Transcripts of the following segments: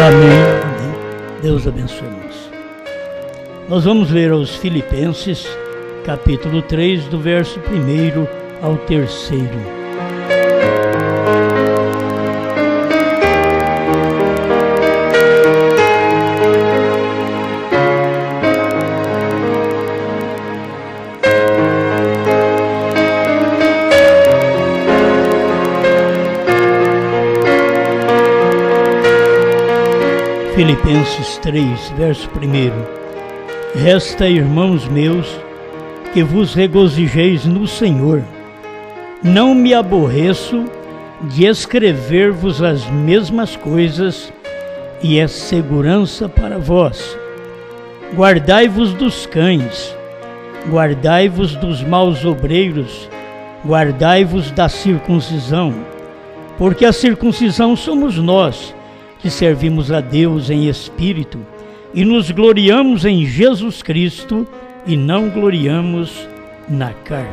Amém. Amém. Deus abençoe-nos. Nós vamos ler aos Filipenses, capítulo 3, do verso 1 ao 3º. Filipenses 3, verso 1. Resta, irmãos meus, que vos regozijeis no Senhor. Não me aborreço de escrever-vos as mesmas coisas, e é segurança para vós. Guardai-vos dos cães, guardai-vos dos maus obreiros, guardai-vos da circuncisão, porque a circuncisão somos nós, que servimos a Deus em espírito e nos gloriamos em Jesus Cristo e não gloriamos na carne.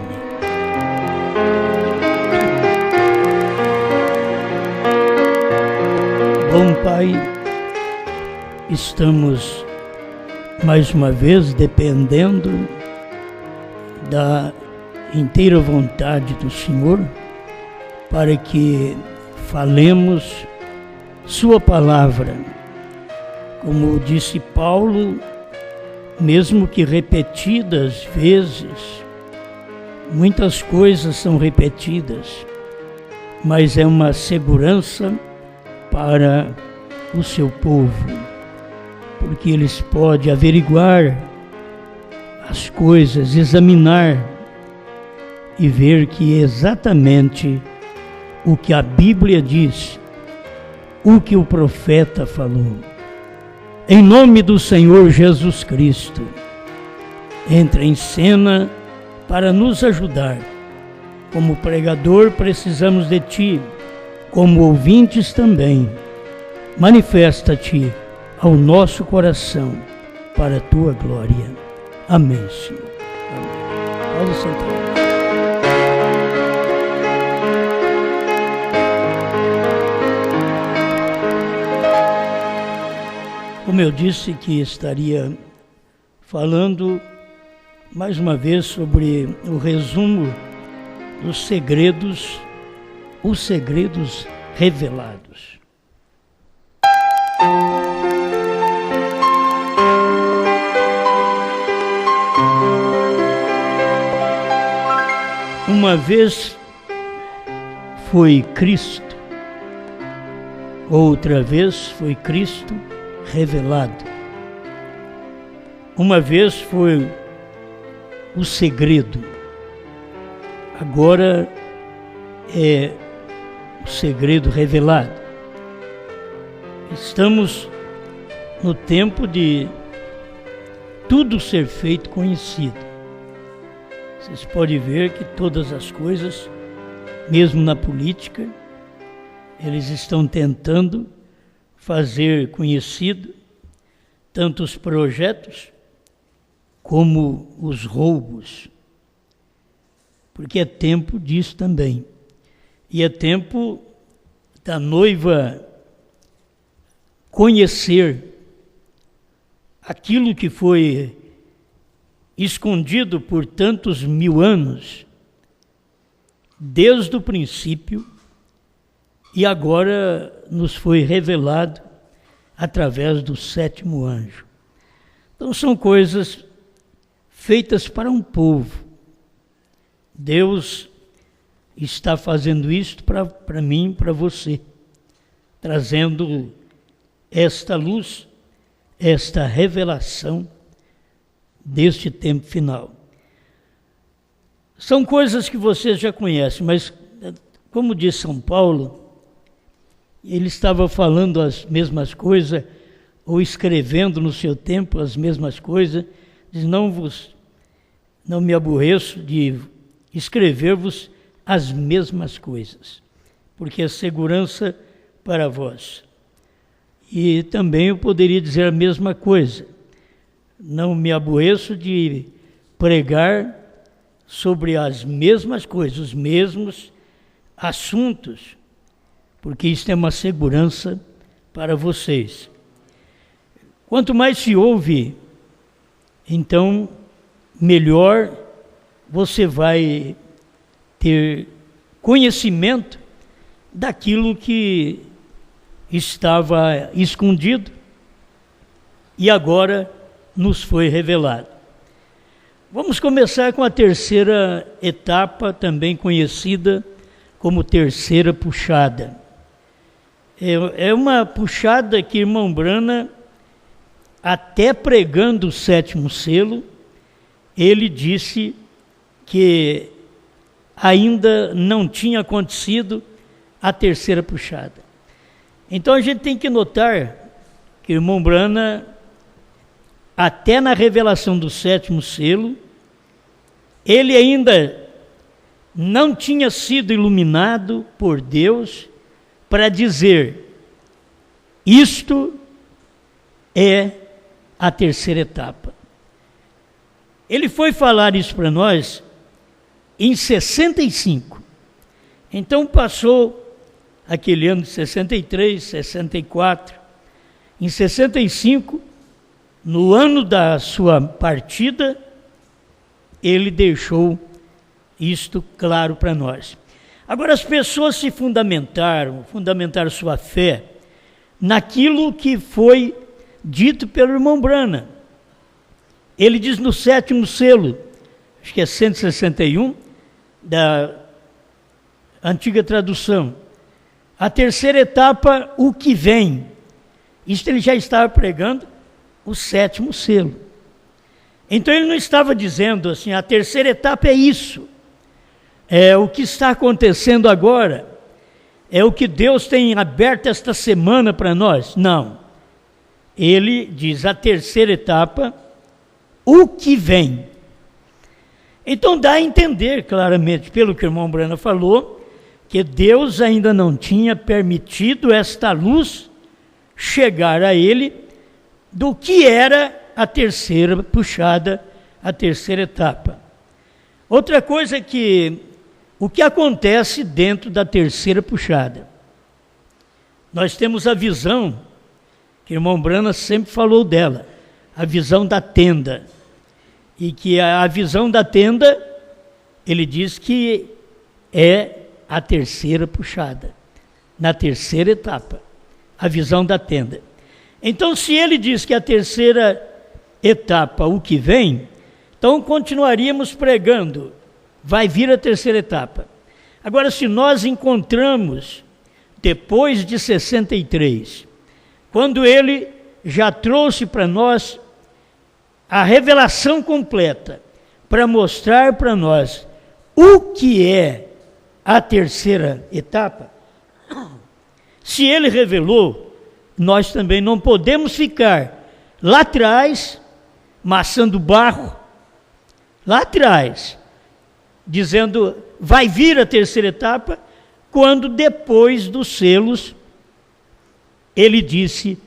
Bom Pai, estamos mais uma vez dependendo da inteira vontade do Senhor para que falemos Sua palavra. Como disse Paulo, mesmo que repetidas vezes, muitas coisas são repetidas, mas é uma segurança para o seu povo, porque eles podem averiguar as coisas, examinar e ver que é exatamente o que a Bíblia diz, o que o profeta falou. Em nome do Senhor Jesus Cristo, entra em cena para nos ajudar. Como pregador precisamos de Ti, como ouvintes também. Manifesta-te ao nosso coração para a Tua glória. Amém, Senhor. Amém. Pode sentar. Como eu disse que estaria falando mais uma vez sobre o resumo dos segredos, os segredos revelados. Uma vez foi Cristo, outra vez foi Cristo revelado. Uma vez foi o segredo, agora é o segredo revelado. Estamos no tempo de tudo ser feito conhecido. Vocês podem ver que todas as coisas, mesmo na política, eles estão tentando fazer conhecido tanto os projetos como os roubos, porque é tempo disso também. E é tempo da noiva conhecer aquilo que foi escondido por tantos mil anos, desde o princípio, e agora nos foi revelado através do 7º anjo. Então são coisas feitas para um povo. Deus está fazendo isto para mim, para você, trazendo esta luz, esta revelação deste tempo final. São coisas que vocês já conhecem, mas como diz São Paulo, ele estava falando as mesmas coisas, ou escrevendo no seu tempo as mesmas coisas, diz, não me aborreço de escrever-vos as mesmas coisas, porque é segurança para vós. E também eu poderia dizer a mesma coisa, não me aborreço de pregar sobre as mesmas coisas, os mesmos assuntos, porque isso é uma segurança para vocês. Quanto mais se ouve, então melhor você vai ter conhecimento daquilo que estava escondido e agora nos foi revelado. Vamos começar com a terceira etapa, também conhecida como terceira puxada. É uma puxada que irmão Brana, até pregando o sétimo selo, ele disse que ainda não tinha acontecido a terceira puxada. Então a gente tem que notar que irmão Brana, até na revelação do sétimo selo, ele ainda não tinha sido iluminado por Deus para dizer: isto é a terceira etapa. Ele foi falar isso para nós em 65. Então passou aquele ano de 63, 64. Em 65, no ano da sua partida, ele deixou isto claro para nós. Agora, as pessoas se fundamentaram sua fé naquilo que foi dito pelo irmão Brana. Ele diz no sétimo selo, acho que é 161, da antiga tradução, a terceira etapa, o que vem. Isto ele já estava pregando o sétimo selo. Então ele não estava dizendo assim, a terceira etapa é isso. É o que está acontecendo agora. É o que Deus tem aberto esta semana para nós. Não. Ele diz a terceira etapa, o que vem. Então dá a entender claramente, pelo que o irmão Brana falou, que Deus ainda não tinha permitido esta luz chegar a ele do que era a terceira puxada, a terceira etapa. Outra coisa é que o que acontece dentro da terceira puxada? Nós temos a visão, que o irmão Brana sempre falou dela, a visão da tenda. E que a visão da tenda, ele diz que é a terceira puxada, na terceira etapa, a visão da tenda. Então, se ele diz que a terceira etapa, o que vem, então continuaríamos pregando, vai vir a terceira etapa. Agora, se nós encontramos, depois de 63, quando ele já trouxe para nós a revelação completa, para mostrar para nós o que é a terceira etapa, se ele revelou, nós também não podemos ficar lá atrás, maçando barro, lá atrás, dizendo, vai vir a terceira etapa, quando depois dos selos, ele disse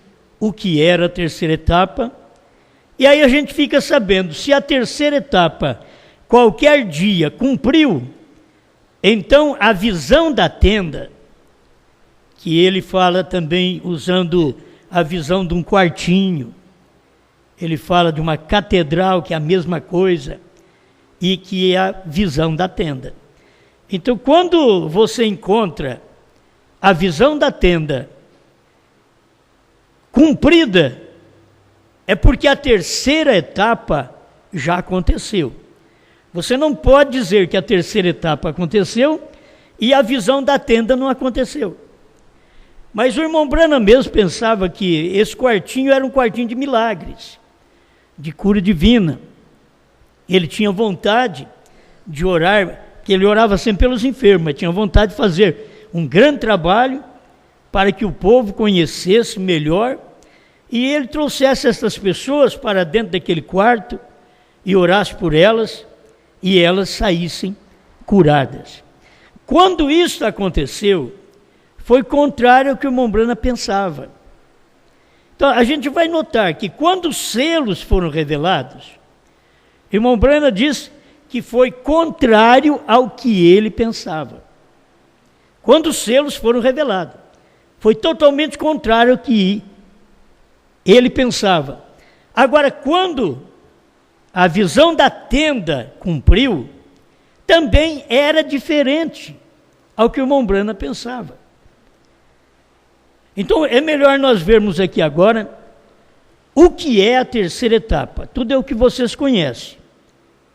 o que era a terceira etapa, e aí a gente fica sabendo, se a terceira etapa, qualquer dia, cumpriu, então a visão da tenda, que ele fala também usando a visão de um quartinho, ele fala de uma catedral, que é a mesma coisa, e que é a visão da tenda. Então, quando você encontra a visão da tenda cumprida, é porque a terceira etapa já aconteceu. Você não pode dizer que a terceira etapa aconteceu e a visão da tenda não aconteceu. Mas o irmão Brana mesmo pensava que esse quartinho era um quartinho de milagres, de cura divina. Ele tinha vontade de orar, porque ele orava sempre pelos enfermos, mas tinha vontade de fazer um grande trabalho para que o povo conhecesse melhor e ele trouxesse essas pessoas para dentro daquele quarto e orasse por elas e elas saíssem curadas. Quando isso aconteceu, foi contrário ao que o irmão Brana pensava. Então, a gente vai notar que quando os selos foram revelados, o irmão Brana diz que foi contrário ao que ele pensava. Quando os selos foram revelados, foi totalmente contrário ao que Ele pensava. Agora, quando a visão da tenda cumpriu, também era diferente ao que o irmão Brana pensava. Então, é melhor nós vermos aqui agora o que é a terceira etapa. Tudo é o que vocês conhecem.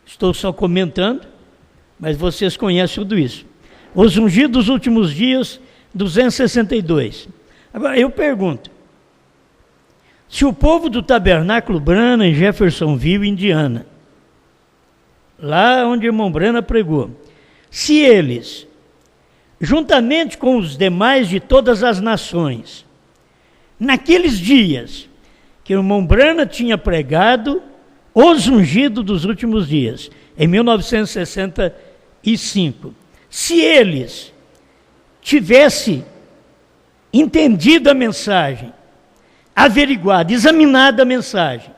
Estou só comentando, mas vocês conhecem tudo isso. Os ungidos dos últimos dias, 262. Agora, eu pergunto, se o povo do Tabernáculo Brana, em Jeffersonville, Indiana, lá onde o irmão Brana pregou, se eles, juntamente com os demais de todas as nações, naqueles dias que o irmão Brana tinha pregado, os ungidos dos últimos dias, em 1965, se eles tivessem entendido a mensagem, averiguado, examinado a mensagem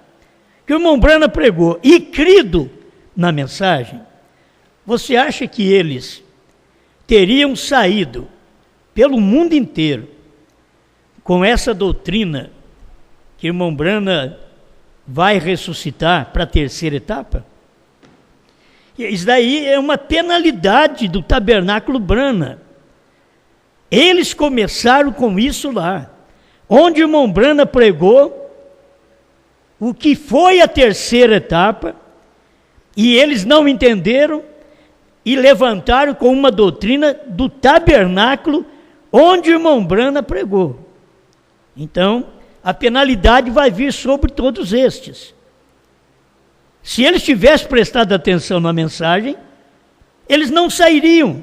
que o irmão Brana pregou e crido na mensagem, você acha que eles teriam saído pelo mundo inteiro com essa doutrina que o irmão Brana vai ressuscitar para a terceira etapa? Isso daí é uma penalidade do Tabernáculo Brana. Eles começaram com isso lá, onde o irmão Brana pregou o que foi a terceira etapa, e eles não entenderam e levantaram com uma doutrina do tabernáculo onde o irmão Brana pregou. Então, a penalidade vai vir sobre todos estes. Se eles tivessem prestado atenção na mensagem, eles não sairiam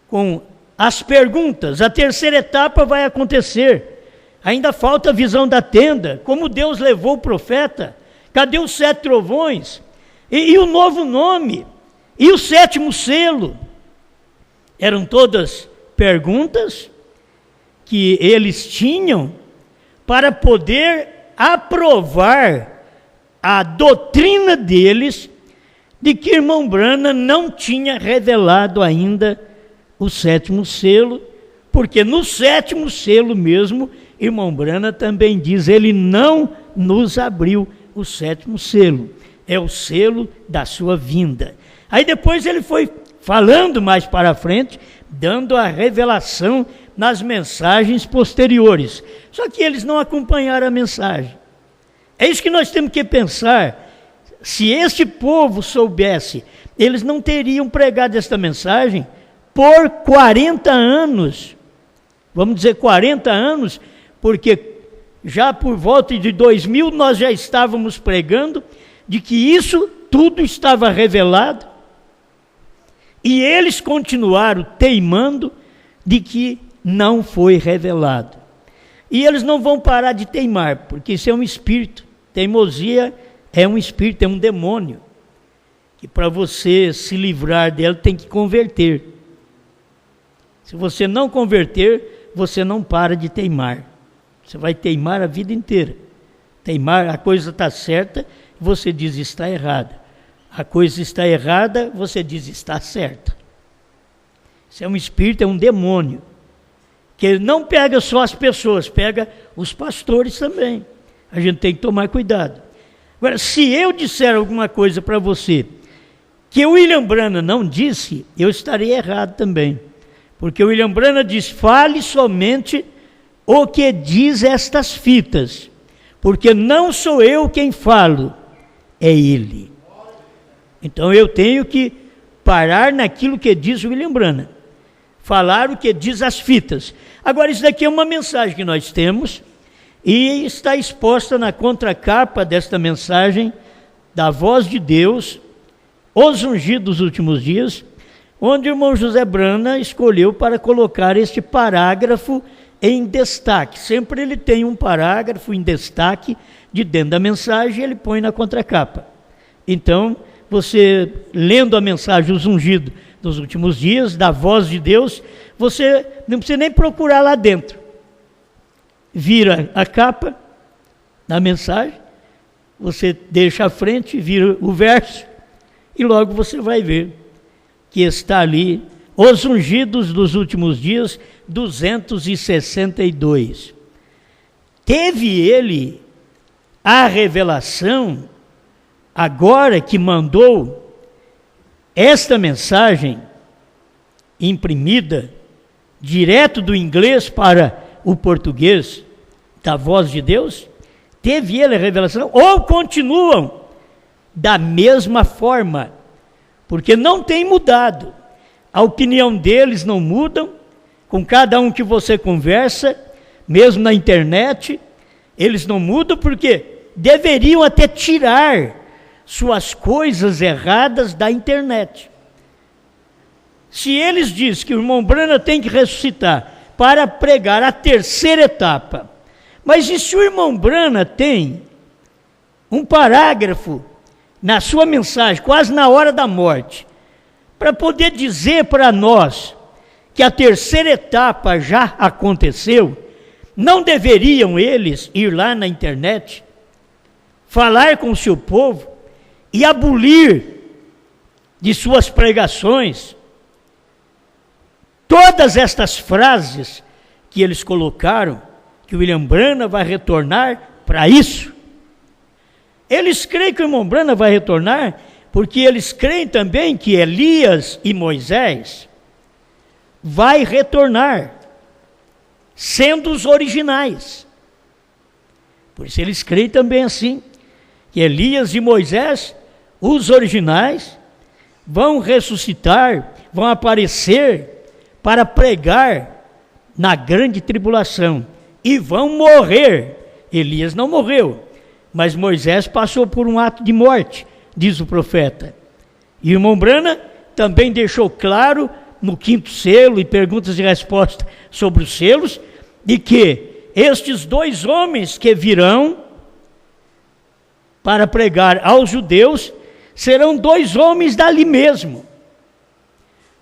com as perguntas. A terceira etapa vai acontecer. Ainda falta a visão da tenda, como Deus levou o profeta. Cadê os 7 trovões? E o novo nome? E o 7º selo? Eram todas perguntas que eles tinham para poder aprovar a doutrina deles de que irmão Brana não tinha revelado ainda o 7º selo, porque no 7º selo mesmo, irmão Brana também diz, ele não nos abriu o 7º selo, é o selo da sua vinda. Aí depois ele foi falando mais para frente, dando a revelação nas mensagens posteriores. Só que eles não acompanharam a mensagem. É isso que nós temos que pensar. Se este povo soubesse, eles não teriam pregado esta mensagem por 40 anos. Vamos dizer 40 anos, porque já por volta de 2000 nós já estávamos pregando de que isso tudo estava revelado. E eles continuaram teimando de que não foi revelado. E eles não vão parar de teimar, porque isso é um espírito. Teimosia é um espírito, é um demônio. Que para você se livrar dela tem que converter. Se você não converter, você não para de teimar. Você vai teimar a vida inteira. Teimar, a coisa está certa, você diz está errada. A coisa está errada, você diz está certa. Isso é um espírito, é um demônio. Que ele não pega só as pessoas, pega os pastores também. A gente tem que tomar cuidado. Agora, se eu disser alguma coisa para você que o William Brana não disse, eu estarei errado também. Porque o William Brana diz, fale somente o que diz estas fitas. Porque não sou eu quem falo, é ele. Então eu tenho que parar naquilo que diz o William Brana. Falar o que diz as fitas. Agora, isso daqui é uma mensagem que nós temos e está exposta na contracapa desta mensagem da Voz de Deus, Os Ungidos dos Últimos Dias, onde o irmão José Brana escolheu para colocar este parágrafo em destaque. Sempre ele tem um parágrafo em destaque de dentro da mensagem e ele põe na contracapa. Então, você lendo a mensagem Os Ungidos dos Últimos Dias, da Voz de Deus, você não precisa nem procurar lá dentro. Vira a capa da mensagem, você deixa à frente, vira o verso, e logo você vai ver que está ali, Os Ungidos dos Últimos Dias, 262. teve ele a revelação, agora que mandou esta mensagem imprimida, direto do inglês para o português, da voz de Deus, teve ele a revelação, ou continuam da mesma forma, porque não tem mudado, a opinião deles não mudam, com cada um que você conversa, mesmo na internet, eles não mudam, porque deveriam até tirar suas coisas erradas da internet. Se eles dizem que o irmão Branham tem que ressuscitar para pregar a terceira etapa, mas e se o irmão Branham tem um parágrafo na sua mensagem, quase na hora da morte, para poder dizer para nós que a terceira etapa já aconteceu, não deveriam eles ir lá na internet, falar com o seu povo e abolir de suas pregações todas estas frases que eles colocaram, que William Branham vai retornar para isso? Eles creem que o irmão Branham vai retornar porque eles creem também que Elias e Moisés vai retornar, sendo os originais. Por isso eles creem também assim, que Elias e Moisés, os originais, vão ressuscitar, vão aparecer para pregar na grande tribulação, e vão morrer. Elias não morreu, mas Moisés passou por um ato de morte, diz o profeta. E o irmão Branham também deixou claro, no 5º selo, e perguntas e respostas sobre os selos, de que estes 2 homens que virão para pregar aos judeus, serão 2 homens dali mesmo.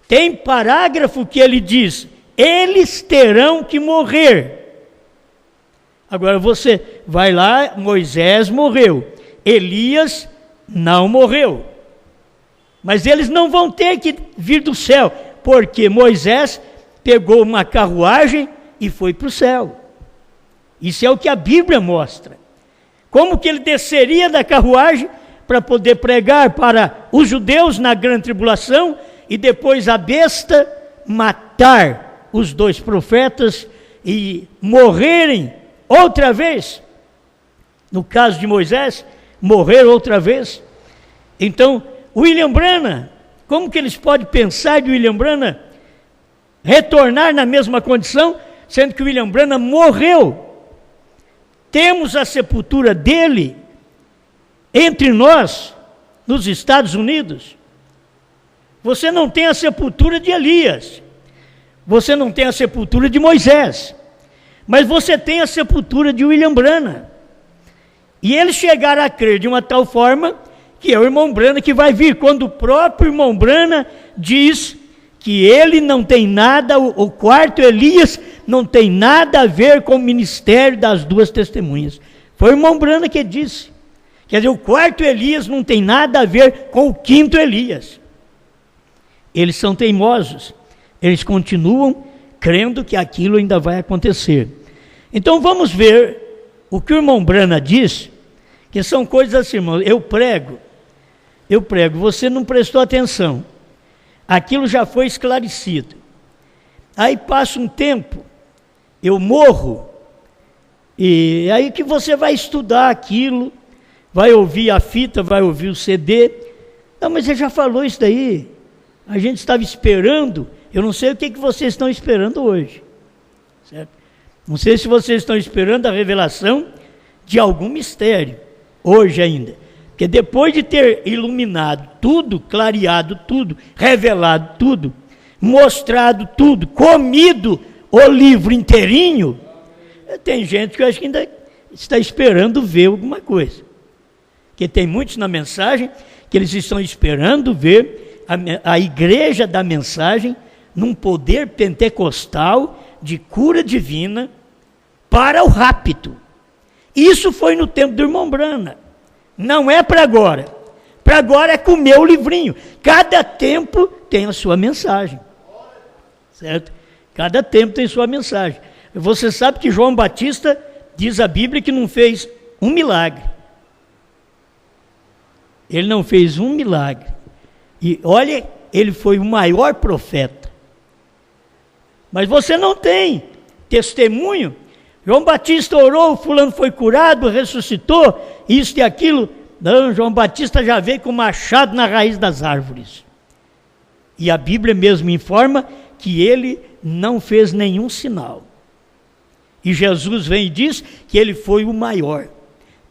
Tem parágrafo que ele diz, eles terão que morrer. Agora você vai lá, Moisés morreu, Elias não morreu. Mas eles não vão ter que vir do céu, porque Moisés pegou uma carruagem e foi para o céu. Isso é o que a Bíblia mostra. Como que ele desceria da carruagem para poder pregar para os judeus na grande tribulação, e depois a besta matar os 2 profetas e morrerem outra vez. No caso de Moisés, morrer outra vez. Então, William Branham, como que eles podem pensar de William Branham retornar na mesma condição, sendo que William Branham morreu? Temos a sepultura dele entre nós, nos Estados Unidos. Você não tem a sepultura de Elias, você não tem a sepultura de Moisés, mas você tem a sepultura de William Branham. E eles chegaram a crer de uma tal forma que é o irmão Branham que vai vir, quando o próprio irmão Branham diz que ele não tem nada, o 4º Elias não tem nada a ver com o ministério das 2 testemunhas. Foi o irmão Branham que disse. Quer dizer, o 4º Elias não tem nada a ver com o 5º Elias. Eles são teimosos, eles continuam crendo que aquilo ainda vai acontecer. Então vamos ver o que o irmão Branham diz, que são coisas assim, irmão, eu prego, você não prestou atenção, aquilo já foi esclarecido. Aí passa um tempo, eu morro, e aí que você vai estudar aquilo, vai ouvir a fita, vai ouvir o CD, não, mas você já falou isso daí, a gente estava esperando, eu não sei o que vocês estão esperando hoje, certo? Não sei se vocês estão esperando a revelação de algum mistério, hoje ainda, porque depois de ter iluminado tudo, clareado tudo, revelado tudo, mostrado tudo, comido o livro inteirinho, tem gente que eu acho que ainda está esperando ver alguma coisa, porque tem muitos na mensagem que eles estão esperando ver a igreja da mensagem num poder pentecostal de cura divina para o rapto. Isso foi no tempo do irmão Branham, não é para agora. Para agora é comer o livrinho. Cada tempo tem a sua mensagem, certo? Cada tempo tem sua mensagem. Você sabe que João Batista diz a Bíblia que não fez um milagre. Ele não fez um milagre. E olha, ele foi o maior profeta. Mas você não tem testemunho. João Batista orou, fulano foi curado, ressuscitou, isso e aquilo. Não, João Batista já veio com machado na raiz das árvores. E a Bíblia mesmo informa que ele não fez nenhum sinal. E Jesus vem e diz que ele foi o maior.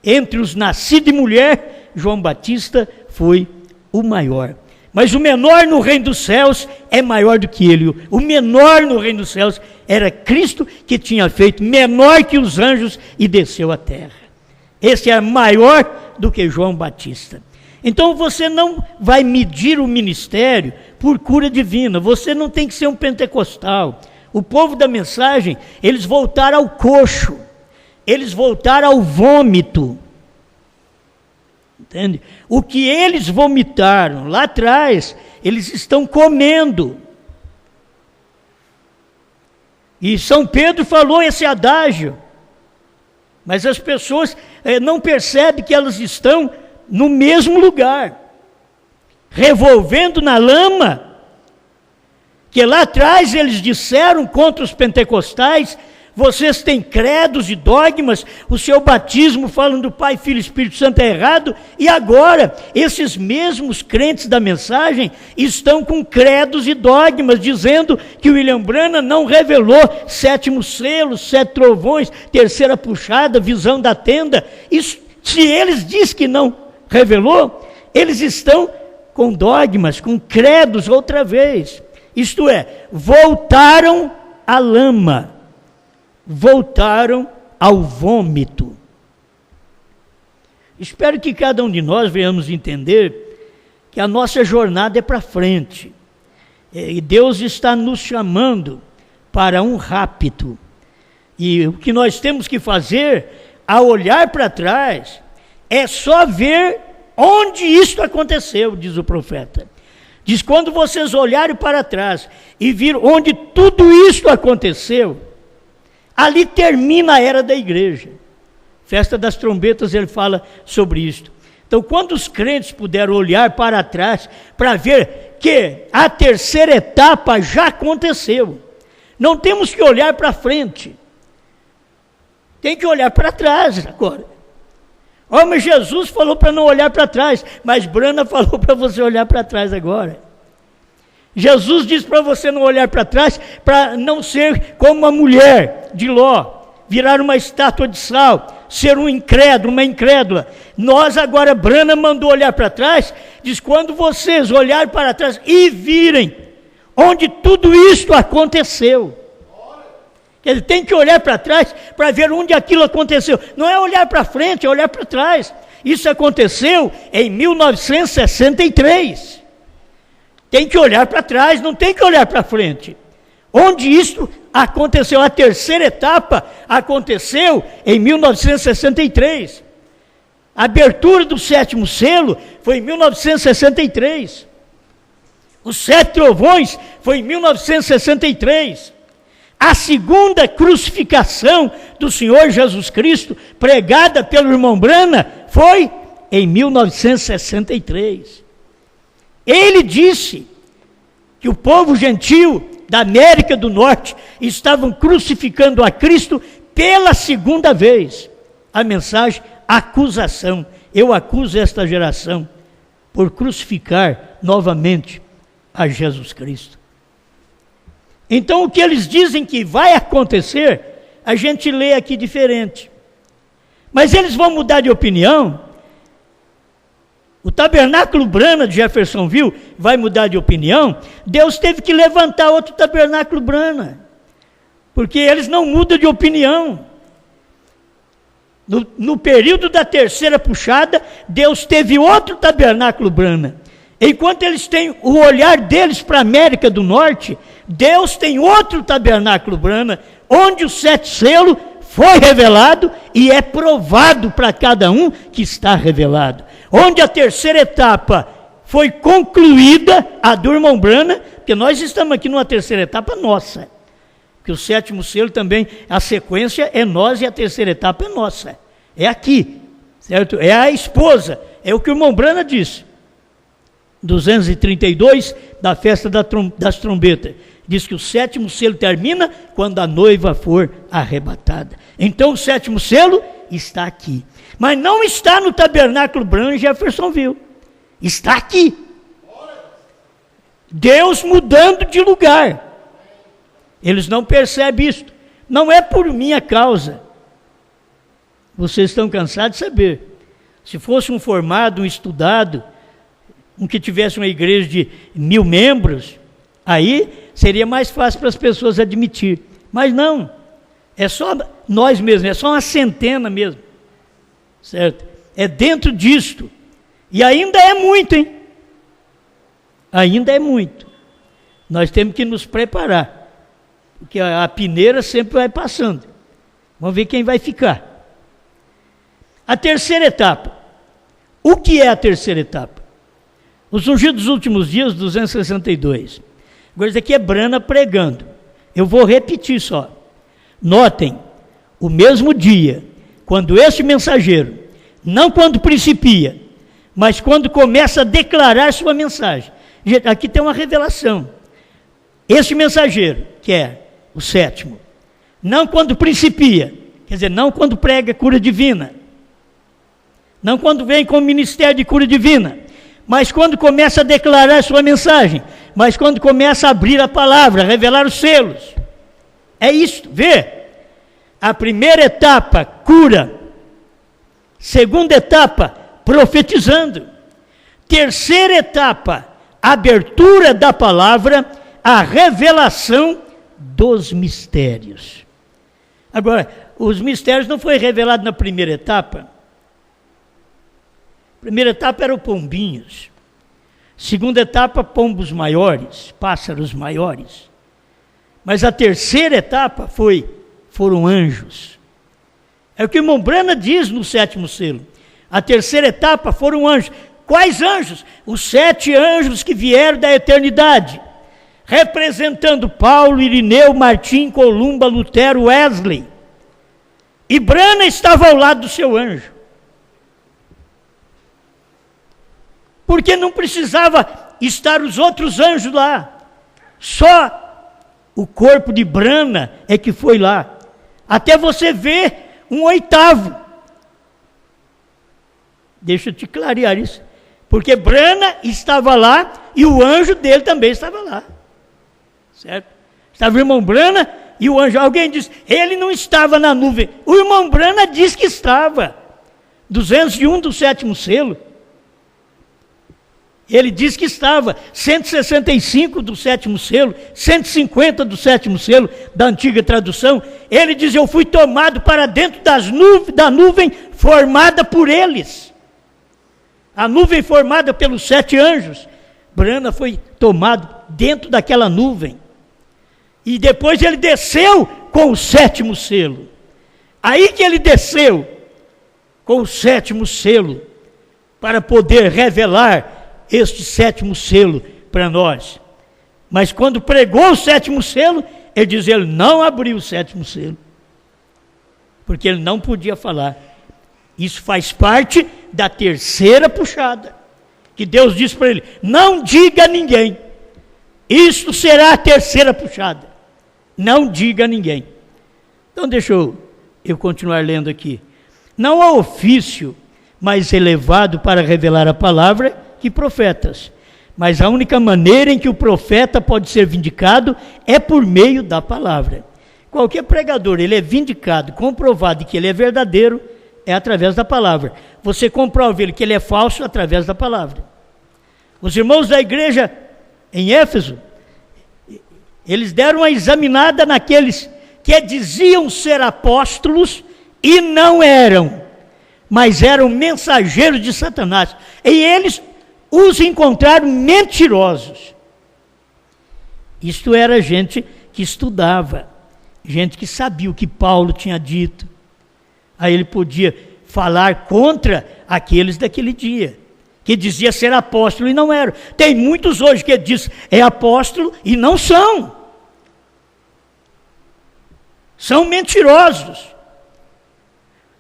Entre os nascidos de mulher, João Batista foi o maior. Mas o menor no reino dos céus é maior do que ele. O menor no reino dos céus era Cristo, que tinha feito menor que os anjos e desceu à terra. Esse é maior do que João Batista. Então você não vai medir o ministério por cura divina. Você não tem que ser um pentecostal. O povo da mensagem, eles voltaram ao coxo. Eles voltaram ao vômito. Entende? O que eles vomitaram lá atrás, eles estão comendo. E São Pedro falou esse adágio. Mas as pessoas não percebem que elas estão no mesmo lugar, revolvendo na lama, que lá atrás eles disseram contra os pentecostais: vocês têm credos e dogmas, o seu batismo falando do Pai, Filho e Espírito Santo é errado, e agora esses mesmos crentes da mensagem estão com credos e dogmas, dizendo que o William Branham não revelou 7º selo, 7 trovões, 3ª puxada, visão da tenda. Isso, se eles dizem que não revelou, eles estão com dogmas, com credos outra vez. Isto é, voltaram à lama. Voltaram ao vômito. Espero que cada um de nós venhamos entender que a nossa jornada é para frente. E Deus está nos chamando para um rapto. E o que nós temos que fazer, ao olhar para trás, é só ver onde isso aconteceu, diz o profeta. Diz, quando vocês olharem para trás e viram onde tudo isso aconteceu, ali termina a era da igreja. Festa das trombetas, ele fala sobre isto. Então, quando os crentes puderam olhar para trás, para ver que a terceira etapa já aconteceu, não temos que olhar para frente, tem que olhar para trás agora. Oh, mas Jesus falou para não olhar para trás, mas Branham falou para você olhar para trás agora. Jesus disse para você não olhar para trás, para não ser como uma mulher de Ló, virar uma estátua de sal, ser um incrédulo, uma incrédula. Nós agora, Branham mandou olhar para trás, diz, quando vocês olharem para trás e virem onde tudo isso aconteceu. Ele tem que olhar para trás para ver onde aquilo aconteceu. Não é olhar para frente, é olhar para trás. Isso aconteceu em 1963. Tem que olhar para trás, não tem que olhar para frente. Onde isso aconteceu, a terceira etapa aconteceu em 1963. A abertura do 7º selo foi em 1963. Os 7 trovões foi em 1963. A segunda crucificação do Senhor Jesus Cristo, pregada pelo irmão Branham, foi em 1963. Ele disse que o povo gentil da América do Norte estavam crucificando a Cristo pela segunda vez. A mensagem, acusação. Eu acuso esta geração por crucificar novamente a Jesus Cristo. Então, o que eles dizem que vai acontecer, a gente lê aqui diferente. Mas eles vão mudar de opinião. O tabernáculo Branham de Jeffersonville vai mudar de opinião. Deus teve que levantar outro tabernáculo Branham, porque eles não mudam de opinião. No período da terceira puxada, Deus teve outro tabernáculo Branham. Enquanto eles têm o olhar deles para a América do Norte, Deus tem outro tabernáculo Branham, onde o 7 selo foi revelado e é provado para cada um que está revelado. Onde a terceira etapa foi concluída, a do irmão Branham, porque nós estamos aqui numa terceira etapa nossa. que o sétimo selo também, a sequência é nós e a terceira etapa é nossa. É aqui, certo? É a esposa, é o que o irmão Brana disse. 232 da festa das trombetas. Diz que o sétimo selo termina quando a noiva for arrebatada. Então o sétimo selo está aqui. Mas não está no tabernáculo Branham Jeffersonville. Está aqui. Deus mudando de lugar. Eles não percebem isto. Não é por minha causa. Vocês estão cansados de saber. Se fosse um formado, um estudado, um que tivesse uma igreja de 1000 membros, aí seria mais fácil para as pessoas admitir. Mas não. É só nós mesmos, é só uma centena mesmo. Certo? É dentro disto. E ainda é muito, hein? Ainda é muito. Nós temos que nos preparar. Porque a peneira sempre vai passando. Vamos ver quem vai ficar. A terceira etapa. O que é a terceira etapa? Os ungidos dos últimos dias, 262. Agora isso aqui é Brana pregando. Eu vou repetir só. Notem, o mesmo dia, quando este mensageiro, não quando principia, mas quando começa a declarar sua mensagem. Aqui tem uma revelação. Este mensageiro, que é o sétimo, não quando principia, quer dizer, não quando prega cura divina, não quando vem com o ministério de cura divina, mas quando começa a declarar sua mensagem, mas quando começa a abrir a palavra, a revelar os selos. É isso, vê? A primeira etapa, cura. Segunda etapa, profetizando. Terceira etapa, abertura da palavra, a revelação dos mistérios. Agora, os mistérios não foi revelado na primeira etapa. A primeira etapa era o pombinhos. Segunda etapa, pombos maiores, pássaros maiores. Mas a terceira etapa foram anjos. É o que o irmão Brana diz no sétimo selo. A terceira etapa foram anjos. Quais anjos? Os 7 anjos que vieram da eternidade, representando Paulo, Irineu, Martim, Columba, Lutero, Wesley. E Brana estava ao lado do seu anjo. Porque não precisava estar os outros anjos lá. Só o corpo de Brana é que foi lá. Até você ver um 8º. Deixa eu te clarear isso. Porque Brana estava lá e o anjo dele também estava lá. Certo? Estava o irmão Brana e o anjo. Alguém disse, ele não estava na nuvem. O irmão Brana diz que estava. 201 do sétimo selo. Ele diz que estava. 165 do sétimo selo. 150 do sétimo selo, da antiga tradução. Ele diz, eu fui tomado para dentro da nuvem formada por eles. A nuvem formada pelos 7 anjos. Brana foi tomado dentro daquela nuvem. E depois ele desceu com o 7º selo. Aí que ele desceu com o 7º selo, para poder revelar este 7º selo para nós. Mas quando pregou o 7º selo, ele diz, ele não abriu o 7º selo. Porque ele não podia falar. Isso faz parte da terceira puxada. Que Deus disse para ele, não diga a ninguém. Isto será a terceira puxada. Não diga a ninguém. Então deixa eu continuar lendo aqui. Não há ofício mais elevado para revelar a palavra que profetas. Mas a única maneira em que o profeta pode ser vindicado é por meio da palavra. Qualquer pregador, ele é vindicado, comprovado que ele é verdadeiro, é através da palavra. Você comprova ele que ele é falso através da palavra. Os irmãos da igreja em Éfeso, eles deram uma examinada naqueles que diziam ser apóstolos e não eram, mas eram mensageiros de Satanás. E eles os encontraram mentirosos. Isto era gente que estudava, gente que sabia o que Paulo tinha dito. Aí ele podia falar contra aqueles daquele dia, que dizia ser apóstolo e não eram. Tem muitos hoje que diz é apóstolo e não são. São mentirosos.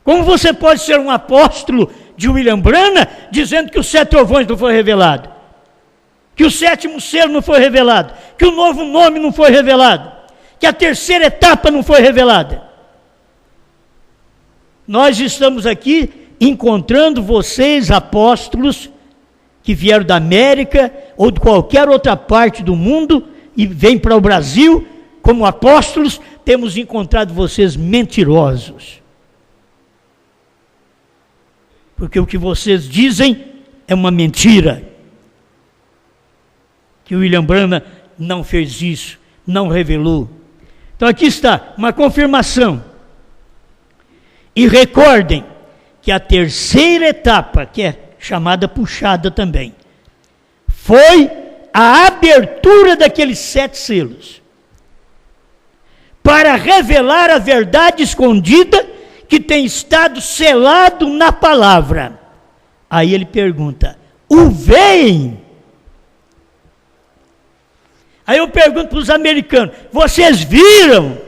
Como você pode ser um apóstolo de William Branham dizendo que os 7 trovões não foi revelado? Que o 7º selo não foi revelado? Que o novo nome não foi revelado? Que a 3ª etapa não foi revelada? Nós estamos aqui encontrando vocês, apóstolos, que vieram da América ou de qualquer outra parte do mundo e vêm para o Brasil como apóstolos, temos encontrado vocês mentirosos. Porque o que vocês dizem é uma mentira. Que William Branham não fez isso, não revelou. Então aqui está, uma confirmação. E recordem que a 3ª etapa, que é chamada puxada também, foi a abertura daqueles 7 selos, para revelar a verdade escondida que tem estado selado na palavra. Aí ele pergunta, o veem? Aí eu pergunto para os americanos, vocês viram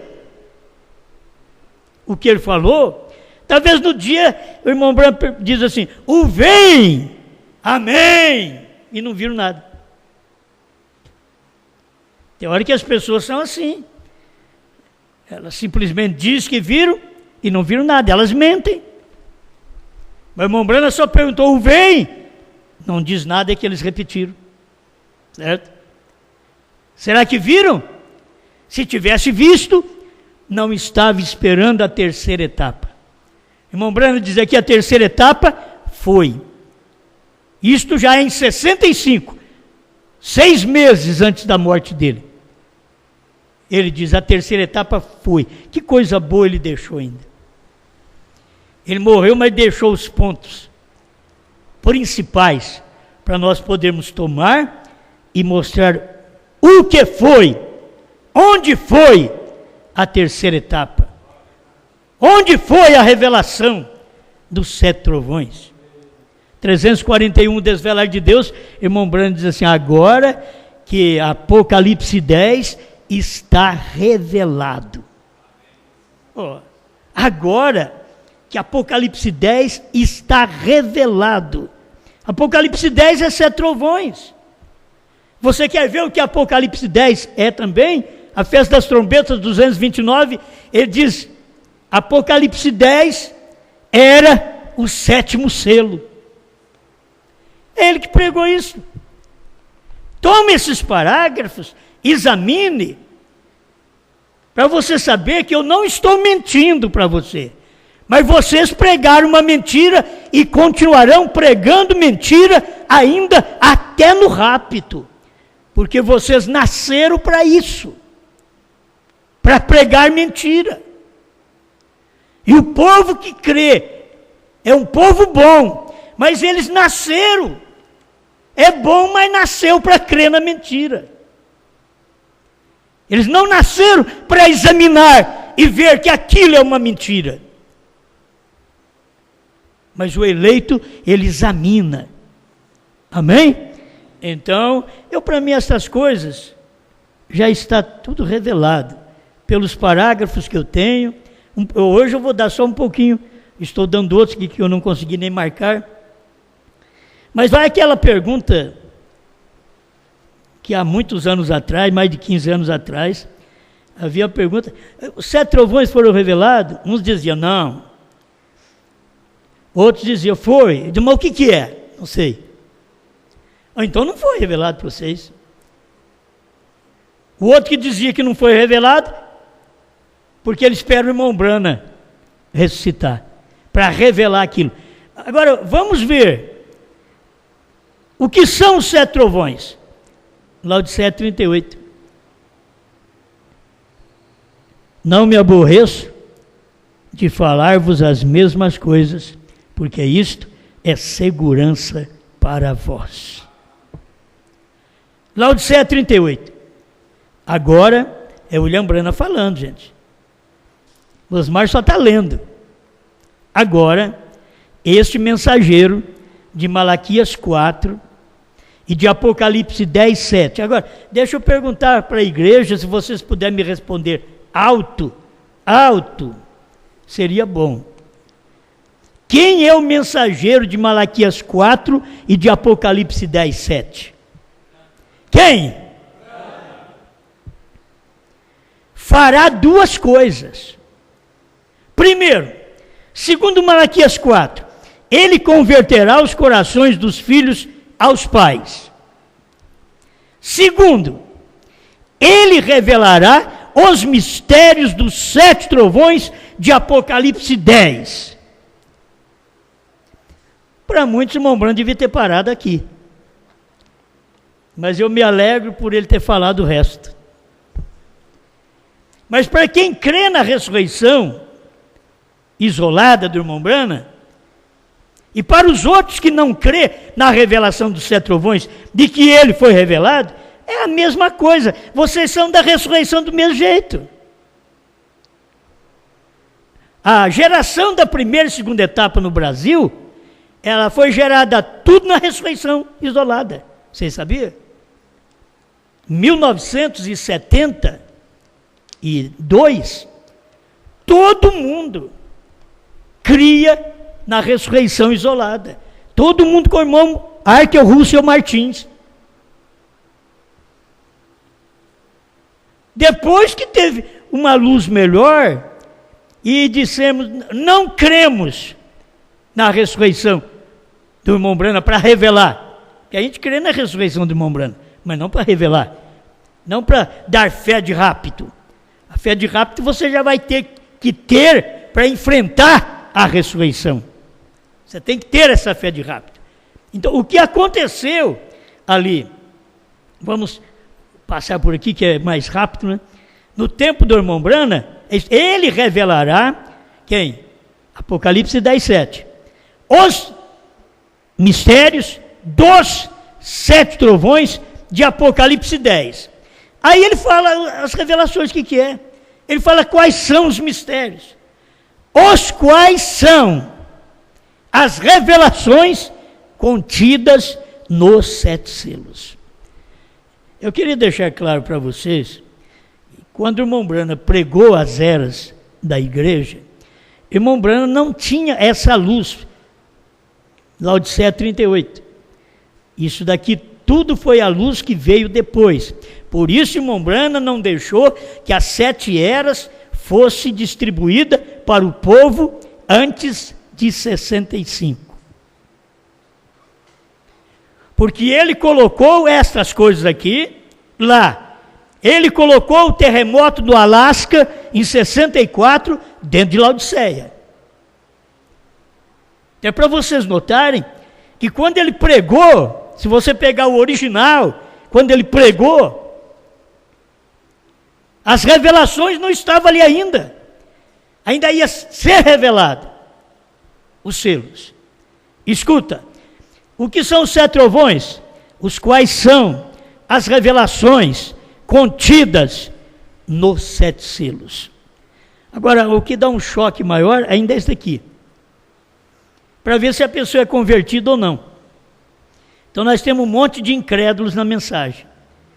o que ele falou? Talvez no dia o irmão Branham diz assim, o veem, amém, e não viram nada. Tem hora que as pessoas são assim. Elas simplesmente dizem que viram e não viram nada, elas mentem. Mas o irmão Branham só perguntou, o veem? Não diz nada, é que eles repetiram. Certo? Será que viram? Se tivesse visto, não estava esperando a 3ª etapa. O irmão Branham diz aqui, a 3ª etapa foi. Isto já é em 65, 6 meses antes da morte dele. Ele diz, a 3ª etapa foi. Que coisa boa ele deixou ainda. Ele morreu, mas deixou os pontos principais para nós podermos tomar e mostrar o que foi, onde foi a 3ª etapa. Onde foi a revelação dos 7 trovões? 341, desvelar de Deus, irmão Branham diz assim, agora que Apocalipse 10 está revelado. Agora que Apocalipse 10 está revelado. Apocalipse 10 é 7 trovões. Você quer ver o que Apocalipse 10 é também? A festa das trombetas, 229, ele diz, Apocalipse 10 era o 7º selo. É ele que pregou isso. Tome esses parágrafos, examine, para você saber que eu não estou mentindo para você. Mas vocês pregaram uma mentira e continuarão pregando mentira ainda até no rapto. Porque vocês nasceram para isso. Para pregar mentira. E o povo que crê é um povo bom, mas eles nasceram. É bom, mas nasceu para crer na mentira. Eles não nasceram para examinar e ver que aquilo é uma mentira. Mas o eleito, ele examina. Amém? Então, para mim essas coisas já está tudo revelado. Pelos parágrafos que eu tenho. Hoje eu vou dar só um pouquinho. Estou dando outros que eu não consegui nem marcar. Mas vai aquela pergunta que há muitos anos atrás, mais de 15 anos atrás, havia a pergunta, os 7 trovões foram revelados? Uns diziam, não. Outros diziam, foi. Eu disse, mas o que é? Não sei. Então não foi revelado para vocês. O outro que dizia que não foi revelado, porque ele espera o irmão Branham ressuscitar, para revelar aquilo. Agora, vamos ver, o que são os 7 trovões? Laodiceia 38. Não me aborreço de falar-vos as mesmas coisas, porque isto é segurança para vós. Laodiceia 38. Agora é William Branham falando, gente. O Osmar só está lendo. Agora, este mensageiro de Malaquias 4 e de Apocalipse 10, 7. Agora, deixa eu perguntar para a igreja, se vocês puderem me responder alto, alto, seria bom. Quem é o mensageiro de Malaquias 4 e de Apocalipse 10, 7? Quem? Fará duas coisas. Primeiro, segundo Malaquias 4, ele converterá os corações dos filhos aos pais. Segundo, ele revelará os mistérios dos 7 trovões de Apocalipse 10. Para muitos, o irmão Branham devia ter parado aqui. Mas eu me alegro por ele ter falado o resto. Mas para quem crê na ressurreição isolada do irmão Branham, e para os outros que não crê na revelação dos 7 trovões, de que ele foi revelado, é a mesma coisa. Vocês são da ressurreição do mesmo jeito. A geração da primeira e segunda etapa no Brasil, ela foi gerada tudo na ressurreição isolada. Vocês sabiam? 1972, todo mundo cria na ressurreição isolada. Todo mundo com o irmão Arkel Russell Martins. Depois que teve uma luz melhor e dissemos, não cremos na ressurreição do irmão Branham para revelar, que a gente crê na ressurreição do irmão Branham, mas não para revelar, não para dar fé de rápido. A fé de rápido você já vai ter que ter para enfrentar a ressurreição. Você tem que ter essa fé de rápido. Então, o que aconteceu ali, vamos passar por aqui que é mais rápido, né? No tempo do irmão Branham, ele revelará, quem? Apocalipse 10, 7. Os mistérios dos 7 trovões de Apocalipse 10. Aí ele fala as revelações, o que é? Ele fala quais são os mistérios. Os quais são as revelações contidas nos 7 selos. Eu queria deixar claro para vocês, quando o irmão Branham pregou as eras da igreja, o irmão Branham não tinha essa luz, Laodiceia 38. Isso daqui tudo foi a luz que veio depois. Por isso o irmão Branham não deixou que as 7 eras fosse distribuída para o povo antes de 65. Porque ele colocou estas coisas aqui, lá. Ele colocou o terremoto do Alasca em 64 dentro de Laodiceia. É para vocês notarem que quando ele pregou, se você pegar o original, quando ele pregou, as revelações não estavam ali ainda. Ainda ia ser revelado os selos. Escuta, o que são os 7 trovões? Os quais são as revelações contidas nos 7 selos. Agora, o que dá um choque maior ainda é isso aqui. Para ver se a pessoa é convertida ou não. Então nós temos um monte de incrédulos na mensagem.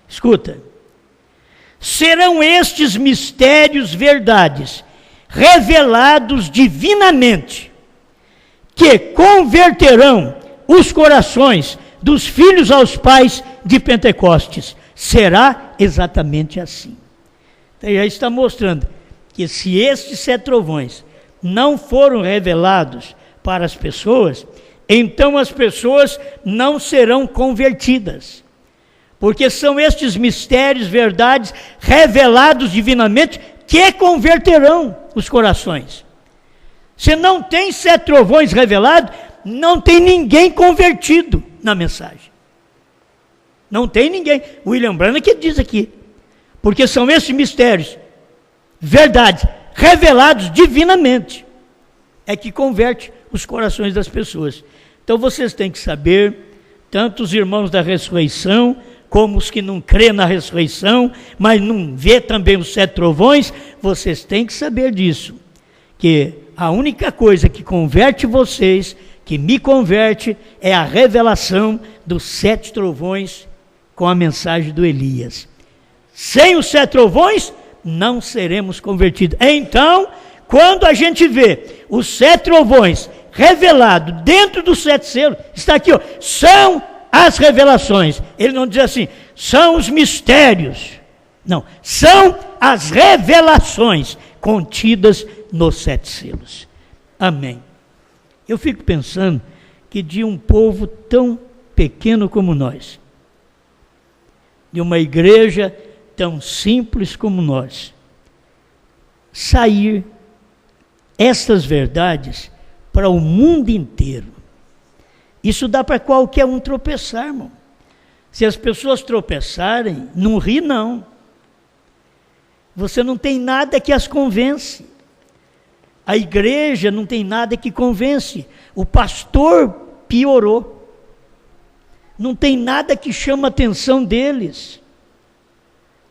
Escuta. Serão estes mistérios verdades, revelados divinamente, que converterão os corações dos filhos aos pais de Pentecostes. Será exatamente assim. Então já está mostrando que se estes 7 trovões não foram revelados para as pessoas, então as pessoas não serão convertidas. Porque são estes mistérios, verdades, revelados divinamente, que converterão os corações. Se não tem 7 trovões revelados, não tem ninguém convertido na mensagem. Não tem ninguém. William Branham que diz aqui. Porque são esses mistérios, verdades, revelados divinamente, é que converte os corações das pessoas. Então vocês têm que saber, tanto os irmãos da ressurreição, como os que não crêem na ressurreição, mas não vê também os 7 trovões, vocês têm que saber disso, que a única coisa que converte vocês, que me converte, é a revelação dos 7 trovões com a mensagem do Elias. Sem os 7 trovões, não seremos convertidos. Então, quando a gente vê os 7 trovões revelados dentro dos 7 selos, está aqui, ó, são as revelações. Ele não diz assim, são os mistérios. Não, são as revelações contidas nos 7 selos. Amém. Eu fico pensando que de um povo tão pequeno como nós, de uma igreja tão simples como nós, sair estas verdades para o mundo inteiro. Isso dá para qualquer um tropeçar, irmão. Se as pessoas tropeçarem, não ri não. Você não tem nada que as convence. A igreja não tem nada que convence. O pastor piorou. Não tem nada que chama a atenção deles.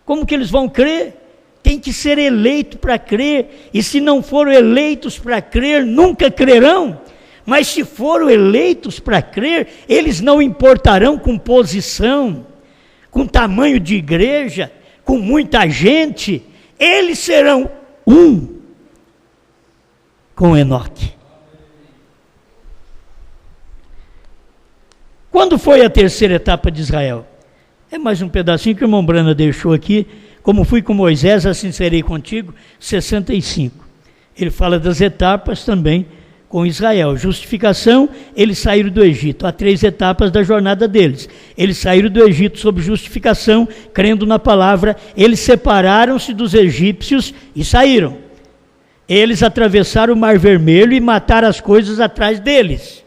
Como que eles vão crer? Tem que ser eleito para crer. E se não foram eleitos para crer, nunca crerão. Mas se foram eleitos para crer, eles não importarão com posição, com tamanho de igreja, com muita gente. Eles serão um com Enoque. Quando foi a terceira etapa de Israel? É mais um pedacinho que o irmão Brana deixou aqui. Como fui com Moisés, assim serei contigo, 65. Ele fala das etapas também com Israel. Justificação, eles saíram do Egito. Há 3 etapas da jornada deles. Eles saíram do Egito sob justificação, crendo na palavra. Eles separaram-se dos egípcios e saíram. Eles atravessaram o Mar Vermelho e mataram as coisas atrás deles.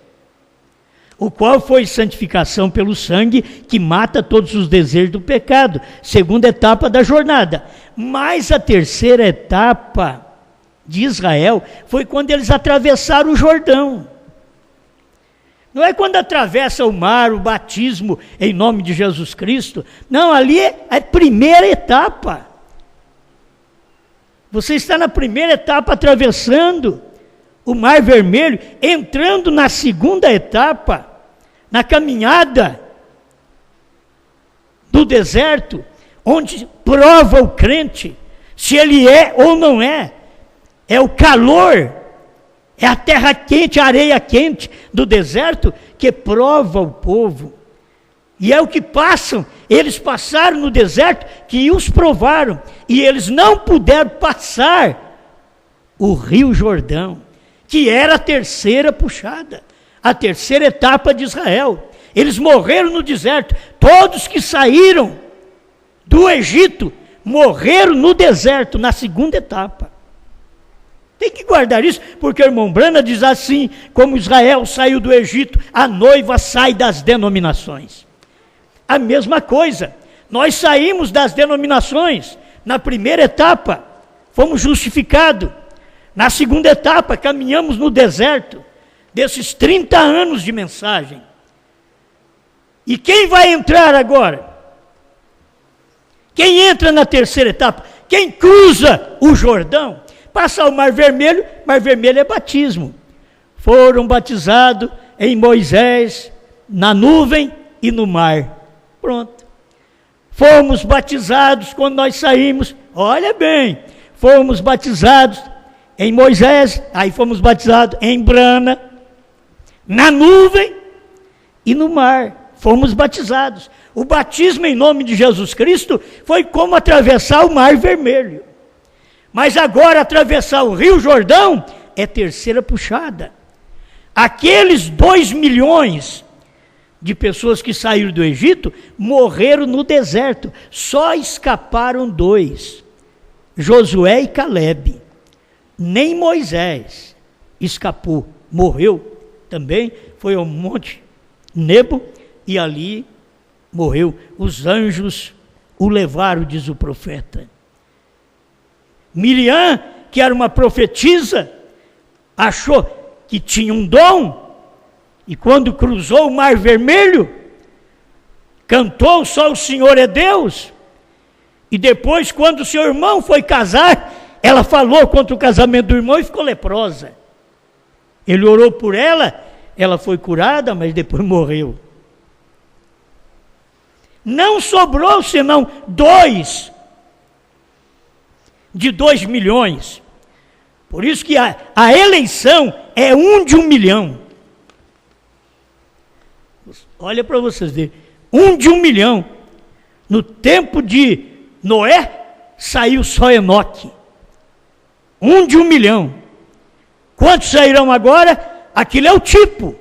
O qual foi santificação pelo sangue, que mata todos os desejos do pecado. Segunda etapa da jornada. Mas a terceira etapa de Israel foi quando eles atravessaram o Jordão. Não é quando atravessa o mar, o batismo em nome de Jesus Cristo. Não, ali é a primeira etapa. Você está na primeira etapa atravessando o Mar Vermelho, entrando na segunda etapa, na caminhada do deserto, onde prova o crente se ele é ou não é. É o calor, é a terra quente, a areia quente do deserto que prova o povo. E é o que passam, eles passaram no deserto que os provaram, e eles não puderam passar o Rio Jordão, que era a terceira puxada, a terceira etapa de Israel. Eles morreram no deserto, todos que saíram do Egito morreram no deserto, na segunda etapa. Tem que guardar isso, porque o irmão Brana diz assim, como Israel saiu do Egito, a noiva sai das denominações. A mesma coisa, nós saímos das denominações, na primeira etapa, fomos justificados. Na segunda etapa, caminhamos no deserto, desses 30 anos de mensagem. E quem vai entrar agora? Quem entra na terceira etapa? Quem cruza o Jordão? Passar o Mar Vermelho é batismo. Foram batizados em Moisés, na nuvem e no mar. Pronto. Fomos batizados quando nós saímos, olha bem, fomos batizados em Moisés, aí fomos batizados em Brana, na nuvem e no mar. Fomos batizados. O batismo em nome de Jesus Cristo foi como atravessar o Mar Vermelho. Mas agora atravessar o Rio Jordão é terceira puxada. Aqueles 2 milhões de pessoas que saíram do Egito morreram no deserto. Só escaparam 2, Josué e Calebe. Nem Moisés escapou, morreu também, foi ao Monte Nebo e ali morreu. Os anjos o levaram, diz o profeta. Miriam, que era uma profetisa, achou que tinha um dom, e quando cruzou o Mar Vermelho, cantou só o Senhor é Deus, e depois quando o seu irmão foi casar, ela falou contra o casamento do irmão e ficou leprosa. Ele orou por ela, ela foi curada, mas depois morreu. Não sobrou senão 2. de 2 milhões. Por isso que a eleição é 1 de 1 milhão. Olha para vocês verem, 1 de 1 milhão. No tempo de Noé, saiu só Enoque. 1 de 1 milhão. Quantos sairão agora? Aquilo é o tipo.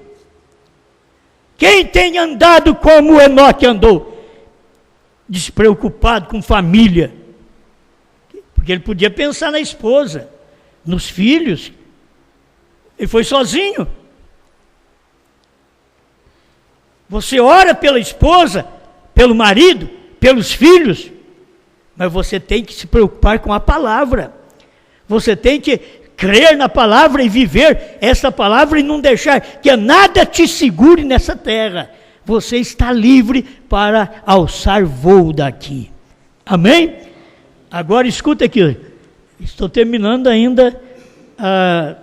Quem tem andado como Enoque andou? Despreocupado com família. Porque ele podia pensar na esposa, nos filhos. Ele foi sozinho. Você ora pela esposa, pelo marido, pelos filhos, mas você tem que se preocupar com a palavra. Você tem que crer na palavra e viver essa palavra e não deixar que nada te segure nessa terra. Você está livre para alçar voo daqui. Amém? Agora escuta aqui. Estou terminando ainda a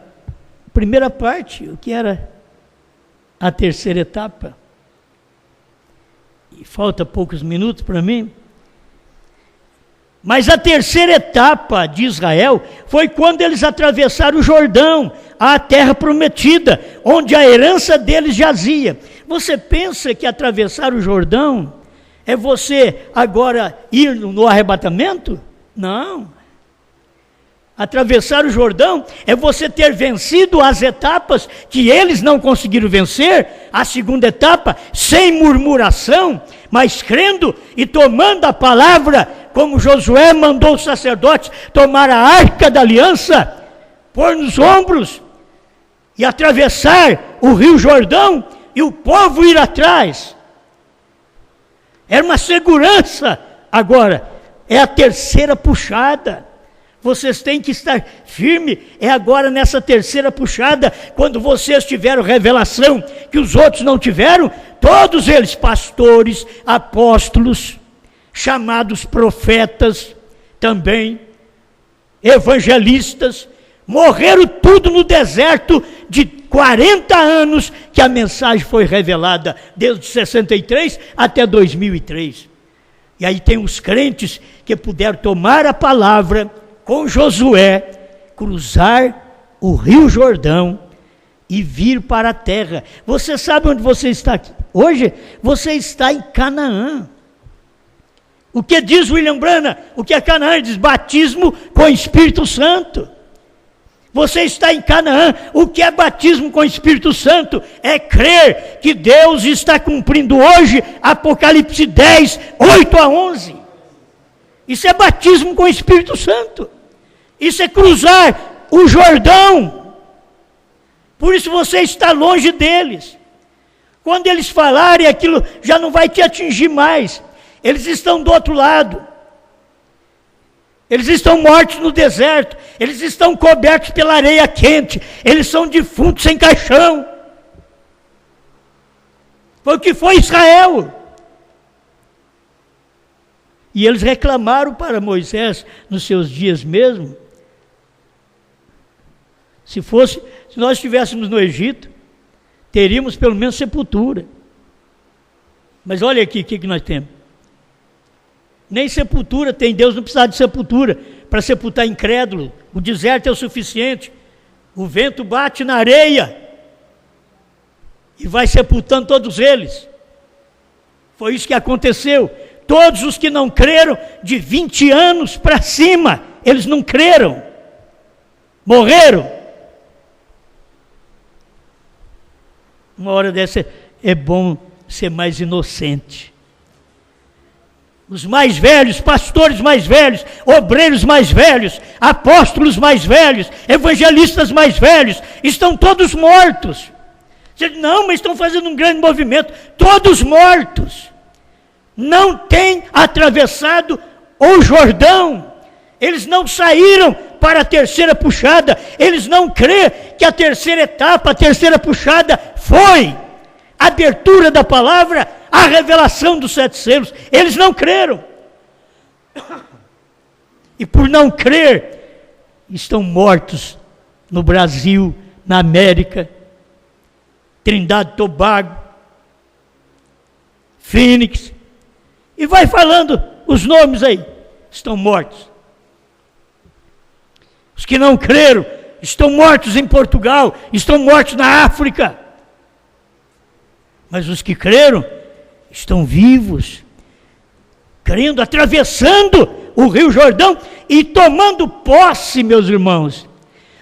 primeira parte, o que era a terceira etapa. E falta poucos minutos para mim. Mas a terceira etapa de Israel foi quando eles atravessaram o Jordão, a terra prometida, onde a herança deles jazia. Você pensa que atravessar o Jordão é você agora ir no arrebatamento? Não. Atravessar o Jordão é você ter vencido as etapas que eles não conseguiram vencer, a segunda etapa, sem murmuração, mas crendo e tomando a palavra, como Josué mandou os sacerdotes tomar a arca da aliança, pôr nos ombros e atravessar o rio Jordão e o povo ir atrás. Era uma segurança. Agora, é a terceira puxada. Vocês têm que estar firme, é agora nessa terceira puxada, quando vocês tiveram revelação que os outros não tiveram, todos eles, pastores, apóstolos, chamados profetas também, evangelistas, morreram tudo no deserto de 40 anos que a mensagem foi revelada, desde 63 até 2003. E aí tem os crentes que puderam tomar a palavra com Josué, cruzar o rio Jordão e vir para a terra. Você sabe onde você está aqui? Hoje você está em Canaã. O que diz William Branham? O que é Canaã? Diz batismo com Espírito Santo. Você está em Canaã. O que é batismo com Espírito Santo? É crer que Deus está cumprindo hoje Apocalipse 10, 8 a 11. Isso é batismo com o Espírito Santo. Isso é cruzar o Jordão. Por isso você está longe deles. Quando eles falarem, aquilo já não vai te atingir mais. Eles estão do outro lado. Eles estão mortos no deserto. Eles estão cobertos pela areia quente. Eles são defuntos sem caixão. Foi o que foi Israel. E eles reclamaram para Moisés, nos seus dias mesmo, se nós estivéssemos no Egito, teríamos pelo menos sepultura. Mas olha aqui o que nós temos. Nem sepultura tem, Deus não precisa de sepultura para sepultar incrédulo. O deserto é o suficiente. O vento bate na areia e vai sepultando todos eles. Foi isso que aconteceu. Todos os que não creram, de 20 anos para cima, eles não creram. Morreram. Uma hora dessa é bom ser mais inocente. Os mais velhos, pastores mais velhos, obreiros mais velhos, apóstolos mais velhos, evangelistas mais velhos, estão todos mortos. Você diz, não, mas estão fazendo um grande movimento. Todos mortos. Não têm atravessado o Jordão. Eles não saíram para a terceira puxada. Eles não creem que a terceira etapa, a terceira puxada foi a abertura da palavra, a revelação dos 7 selos. Eles não creram. E por não crer, estão mortos no Brasil, na América, Trindade e Tobago, Phoenix, e vai falando os nomes aí, estão mortos. Os que não creram estão mortos em Portugal, estão mortos na África. Mas os que creram estão vivos, crendo, atravessando o Rio Jordão e tomando posse, meus irmãos,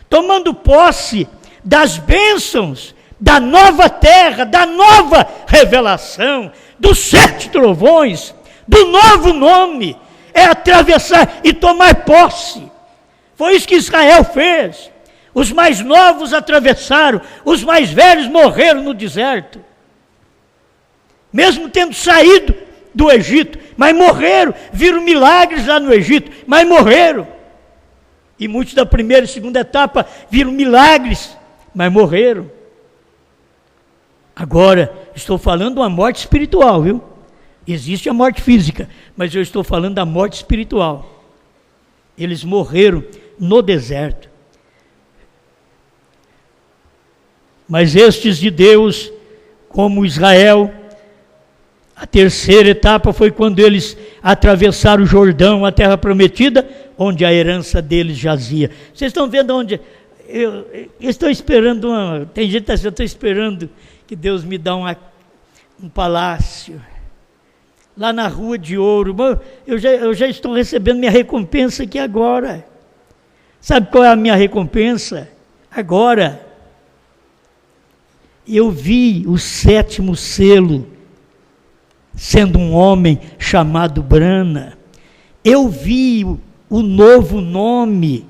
tomando posse das bênçãos, da nova terra, da nova revelação, dos 7 trovões, do novo nome. É atravessar e tomar posse. Foi isso que Israel fez. Os mais novos atravessaram, os mais velhos morreram no deserto. Mesmo tendo saído do Egito, mas morreram, viram milagres lá no Egito, mas morreram. E muitos da primeira e segunda etapa viram milagres, mas morreram. Agora, estou falando de uma morte espiritual, viu? Existe a morte física, mas eu estou falando da morte espiritual. Eles morreram no deserto. Mas estes de Deus, como Israel, a terceira etapa foi quando eles atravessaram o Jordão, a terra prometida, onde a herança deles jazia. Vocês estão vendo onde? Eu estou esperando tem gente que está dizendo, eu estou esperando que Deus me dá um palácio lá na Rua de Ouro. Eu já estou recebendo minha recompensa aqui agora. Sabe qual é a minha recompensa? Agora. Eu vi o 7º selo sendo um homem chamado Brana. Eu vi o novo nome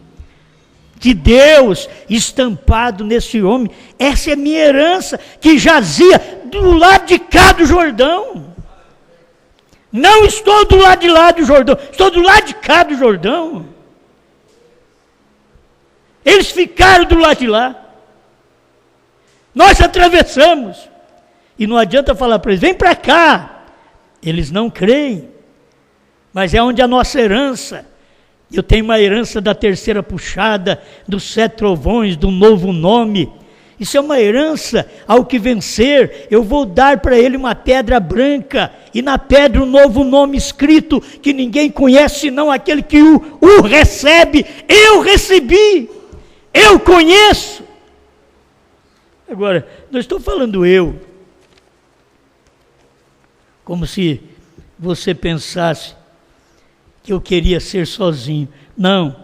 de Deus estampado nesse homem. Essa é a minha herança, que jazia do lado de cá do Jordão. Não estou do lado de lá do Jordão, estou do lado de cá do Jordão. Eles ficaram do lado de lá. Nós atravessamos. E não adianta falar para eles, vem para cá. Eles não creem. Mas é onde a nossa herança. Eu tenho uma herança da terceira puxada, dos 7 trovões, do novo nome. Isso é uma herança. Ao que vencer, eu vou dar para ele uma pedra branca, e na pedra um novo nome escrito, que ninguém conhece senão aquele que o recebe. Eu recebi, eu conheço. Agora, não estou falando eu, como se você pensasse que eu queria ser sozinho. Não,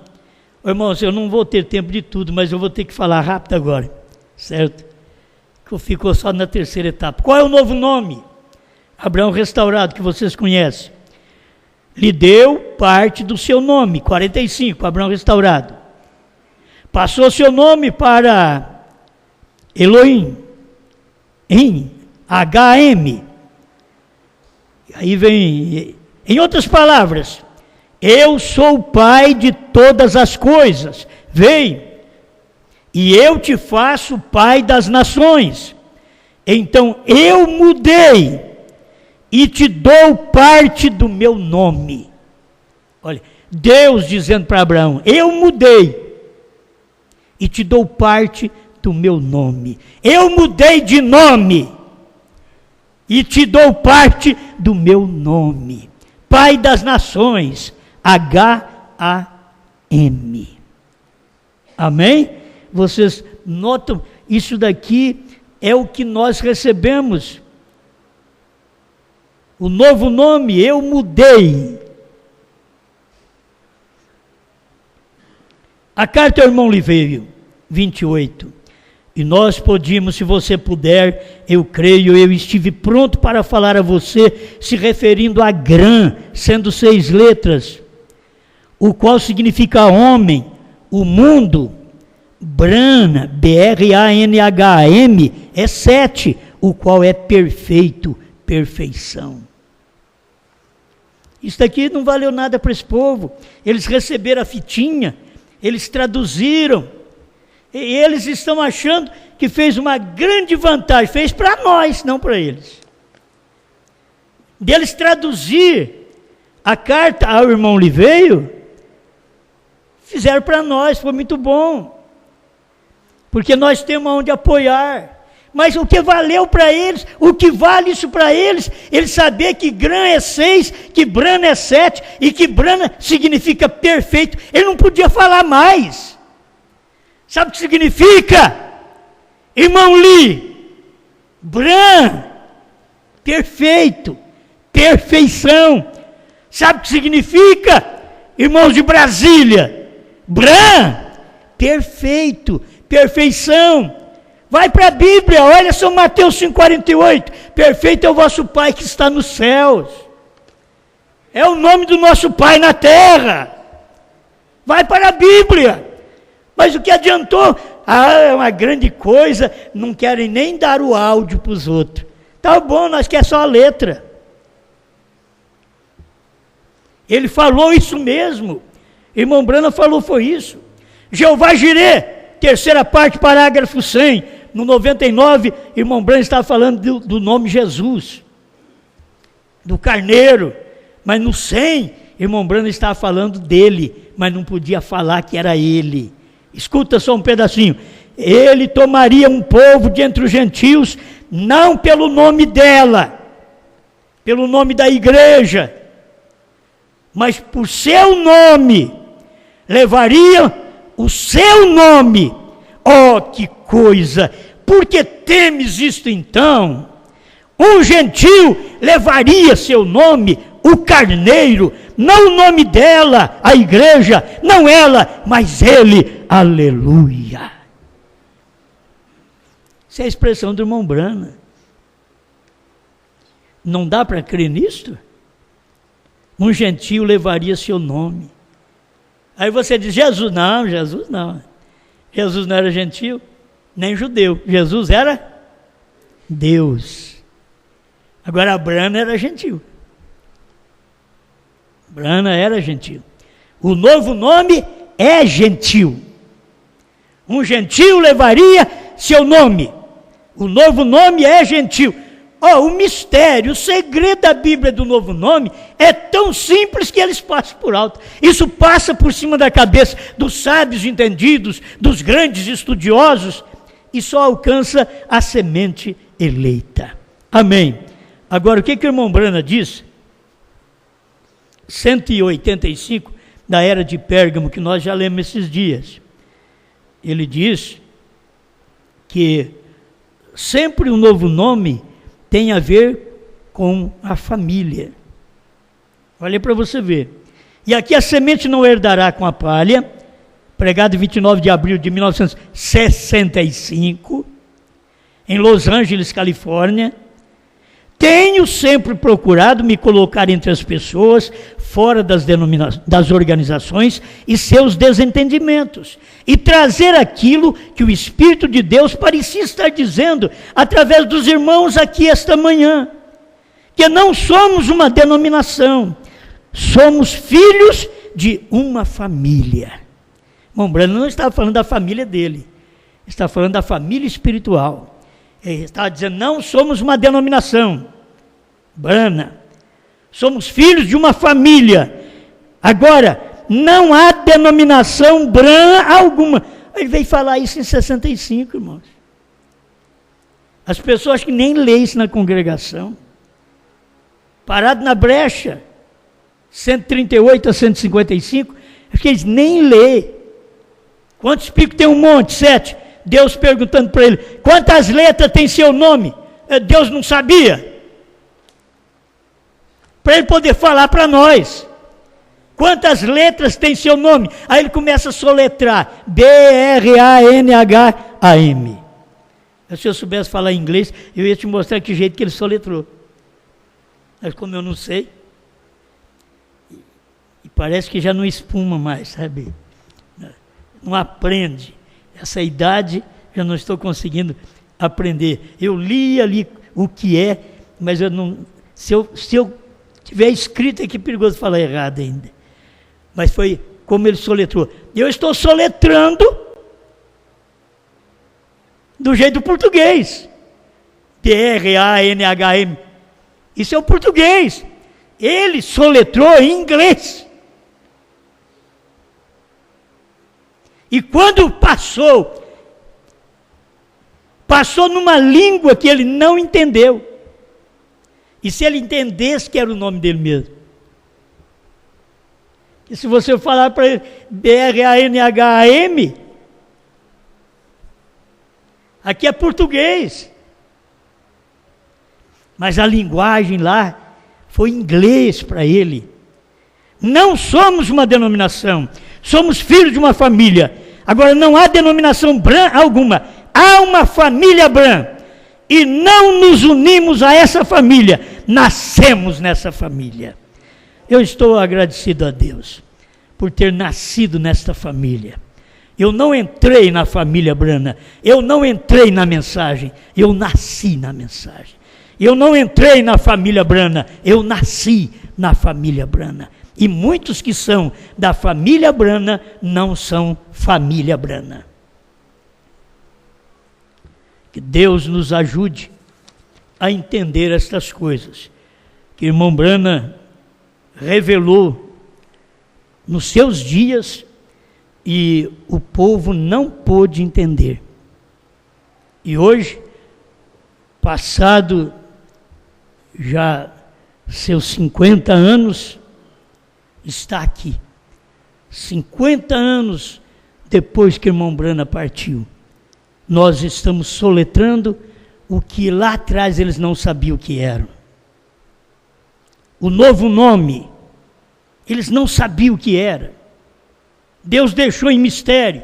irmãos, eu não vou ter tempo de tudo, mas eu vou ter que falar rápido agora, certo? Que ficou só na terceira etapa. Qual é o novo nome? Abraão restaurado, que vocês conhecem. Lhe deu parte do seu nome, 45, Abraão restaurado. Passou seu nome para Elohim, em HM. Aí vem, em outras palavras, eu sou o pai de todas as coisas. Vem, e eu te faço pai das nações. Então eu mudei e te dou parte do meu nome. Olha, Deus dizendo para Abraão, eu mudei e te dou parte do meu nome. Eu mudei de nome e te dou parte do meu nome. Pai das nações, H-A-M. Amém? Vocês notam, isso daqui é o que nós recebemos. O novo nome, eu mudei. A carta ao irmão Liveiro, 28. E nós podíamos, se você puder, eu creio, eu estive pronto para falar a você, se referindo a Gran, sendo 6 letras, o qual significa homem, o mundo. Brana, B-R-A-N-H-M, é 7, o qual é perfeito, perfeição. Isso daqui não valeu nada para esse povo. Eles receberam a fitinha, eles traduziram, e eles estão achando que fez uma grande vantagem, fez para nós, não para eles. Deles traduzir a carta ao irmão Liveiro, fizeram para nós, foi muito bom, porque nós temos onde apoiar. Mas o que valeu para eles, o que vale isso para eles, eles saber que Gran é 6, que Brana é 7, e que Brana significa perfeito. Ele não podia falar mais. Sabe o que significa? Irmão Li, Bran, perfeito, perfeição. Sabe o que significa? Irmãos de Brasília, Bran, perfeito, perfeição. Vai para a Bíblia, olha São Mateus 5,48. Perfeito é o vosso Pai que está nos céus. É o nome do nosso Pai na terra. Vai para a Bíblia. Mas o que adiantou? É uma grande coisa, não querem nem dar o áudio para os outros. Tá bom, nós queremos só a letra. Ele falou isso mesmo. Irmão Brana falou, foi isso. Jeová Jirê, terceira parte, parágrafo 100. No 99, irmão Brana estava falando do nome Jesus, do carneiro. Mas no 100, irmão Brana estava falando dele, mas não podia falar que era ele. Escuta só um pedacinho. Ele tomaria um povo de entre os gentios, não pelo nome dela, pelo nome da igreja, mas por seu nome, levaria o seu nome. Oh, que coisa! Por que temes isto então? Um gentio levaria seu nome, o carneiro, não o nome dela, a igreja, não ela, mas ele, aleluia. Essa é a expressão do irmão Brana. Não dá para crer nisto? Um gentio levaria seu nome. Aí você diz, Jesus não. Jesus não era gentio, nem judeu. Jesus era Deus. Agora, Brana era gentil. Brana era gentil. O novo nome é gentil. Um gentil levaria seu nome. O novo nome é gentil. O mistério, o segredo da Bíblia do novo nome é tão simples que eles passam por alto. Isso passa por cima da cabeça dos sábios entendidos, dos grandes estudiosos, e só alcança a semente eleita. Amém. Agora, o que o irmão Brana diz? 185 da era de Pérgamo, que nós já lemos esses dias. Ele diz que sempre um novo nome tem a ver com a família. Olha para você ver. E aqui a semente não herdará com a palha, pregado em 29 de abril de 1965, em Los Angeles, Califórnia. Tenho sempre procurado me colocar entre as pessoas, fora das organizações e seus desentendimentos, e trazer aquilo que o Espírito de Deus parecia estar dizendo através dos irmãos aqui esta manhã, que não somos uma denominação, somos filhos de uma família. Irmão Brana não estava falando da família dele, está falando da família espiritual. Ele estava dizendo, não somos uma denominação, Brana, somos filhos de uma família. Agora, não há denominação Brana alguma. Ele veio falar isso em 65, irmãos. As pessoas que nem lêem isso na congregação, parado na brecha, 138 a 155, acho que eles nem lêem. Quantos picos tem um monte? 7. Deus perguntando para ele, quantas letras tem seu nome? Deus não sabia. Para ele poder falar para nós. Quantas letras tem seu nome? Aí ele começa a soletrar. B-R-A-N-H-A-M. Se eu soubesse falar inglês, eu ia te mostrar que jeito que ele soletrou. Mas como eu não sei, e parece que já não espuma mais, sabe? Não aprende. Essa idade, já não estou conseguindo aprender. Eu li ali o que é, mas eu não... Se eu tiver escrito aqui, é perigoso falar errado ainda. Mas foi como ele soletrou. Eu estou soletrando do jeito português. D-R-A-N-H-M. Isso é o português. Ele soletrou em inglês. E quando passou numa língua que ele não entendeu. E se ele entendesse que era o nome dele mesmo? E se você falar para ele B-R-A-N-H-A-M, Aqui é português. Mas a linguagem lá foi inglês para ele. Não somos uma denominação, somos filhos de uma família. Agora, não há denominação Bram alguma, há uma família Bram. E não nos unimos a essa família, nascemos nessa família. Eu estou agradecido a Deus por ter nascido nesta família. Eu não entrei na família Brana, eu não entrei na mensagem, eu nasci na mensagem. Eu não entrei na família Brana, eu nasci na família Brana. E muitos que são da família Brana não são família Brana. Que Deus nos ajude a entender estas coisas que o irmão Brana revelou nos seus dias e o povo não pôde entender. E hoje, passado já seus 50 anos, está aqui. 50 anos depois que o irmão Brana partiu. Nós estamos soletrando o que lá atrás eles não sabiam o que era. O novo nome, eles não sabiam o que era. Deus deixou em mistério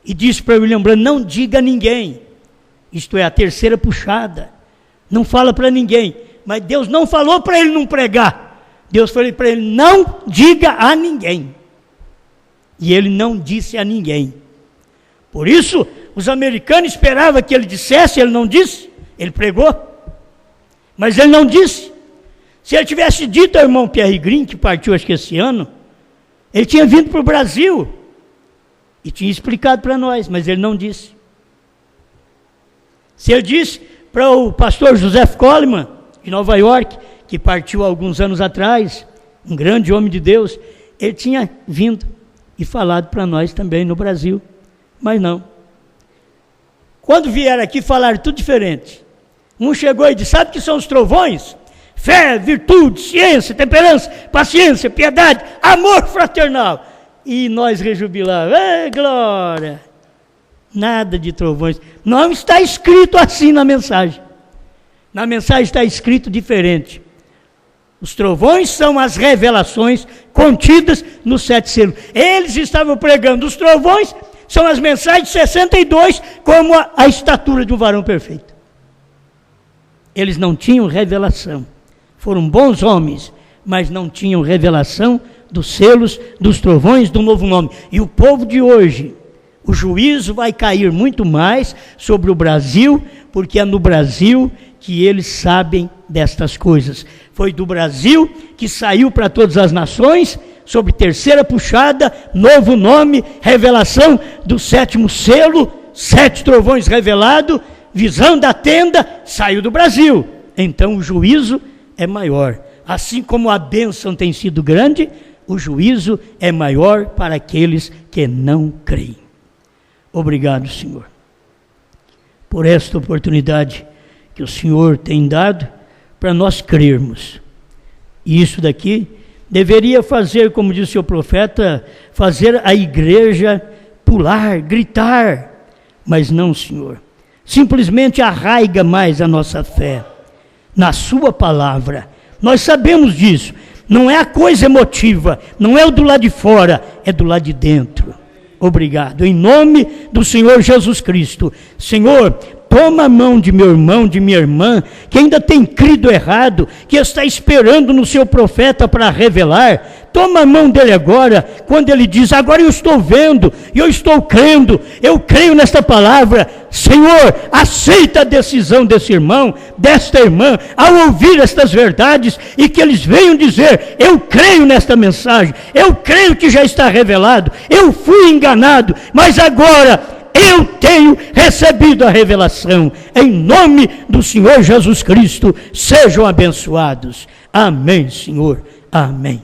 e disse para William Brana, não diga a ninguém. Isto é a terceira puxada. Não fala para ninguém. Mas Deus não falou para ele não pregar. Deus falou para ele, não diga a ninguém. E ele não disse a ninguém. Por isso, os americanos esperavam que ele dissesse, ele não disse. Ele pregou. Mas ele não disse. Se ele tivesse dito ao irmão Pierre Green, que partiu acho que esse ano, ele tinha vindo para o Brasil e tinha explicado para nós, mas ele não disse. Se ele disse para o pastor Joseph Coleman, de Nova York, que partiu há alguns anos atrás, um grande homem de Deus, ele tinha vindo e falado para nós também no Brasil, mas não. Quando vieram aqui, falaram tudo diferente. Um chegou e disse, sabe o que são os trovões? Fé, virtude, ciência, temperança, paciência, piedade, amor fraternal. E nós rejubilávamos, ei, glória! Nada de trovões. Não está escrito assim na mensagem. Na mensagem está escrito diferente. Os trovões são as revelações contidas nos 7 selos. Eles estavam pregando, os trovões são as mensagens de 62, como a estatura de um varão perfeito. Eles não tinham revelação. Foram bons homens, mas não tinham revelação dos selos, dos trovões, do novo nome. E o povo de hoje, o juízo vai cair muito mais sobre o Brasil, porque é no Brasil que eles sabem destas coisas. Foi do Brasil que saiu para todas as nações, sob terceira puxada, novo nome, revelação do 7º selo, 7 trovões revelados, visão da tenda, saiu do Brasil. Então o juízo é maior. Assim como a bênção tem sido grande, o juízo é maior para aqueles que não creem. Obrigado, Senhor, por esta oportunidade que o Senhor tem dado para nós crermos. E isso daqui deveria fazer, como disse o profeta, fazer a igreja pular, gritar. Mas não, Senhor. Simplesmente arraiga mais a nossa fé na sua palavra. Nós sabemos disso. Não é a coisa emotiva, não é o do lado de fora, é do lado de dentro. Obrigado. Em nome do Senhor Jesus Cristo. Senhor, toma a mão de meu irmão, de minha irmã, que ainda tem crido errado, que está esperando no seu profeta para revelar. Toma a mão dele agora, quando ele diz, agora eu estou vendo, e eu estou crendo, eu creio nesta palavra. Senhor, aceita a decisão desse irmão, desta irmã, ao ouvir estas verdades, e que eles venham dizer, eu creio nesta mensagem, eu creio que já está revelado, eu fui enganado, mas agora eu tenho recebido a revelação. Em nome do Senhor Jesus Cristo, sejam abençoados. Amém, Senhor. Amém.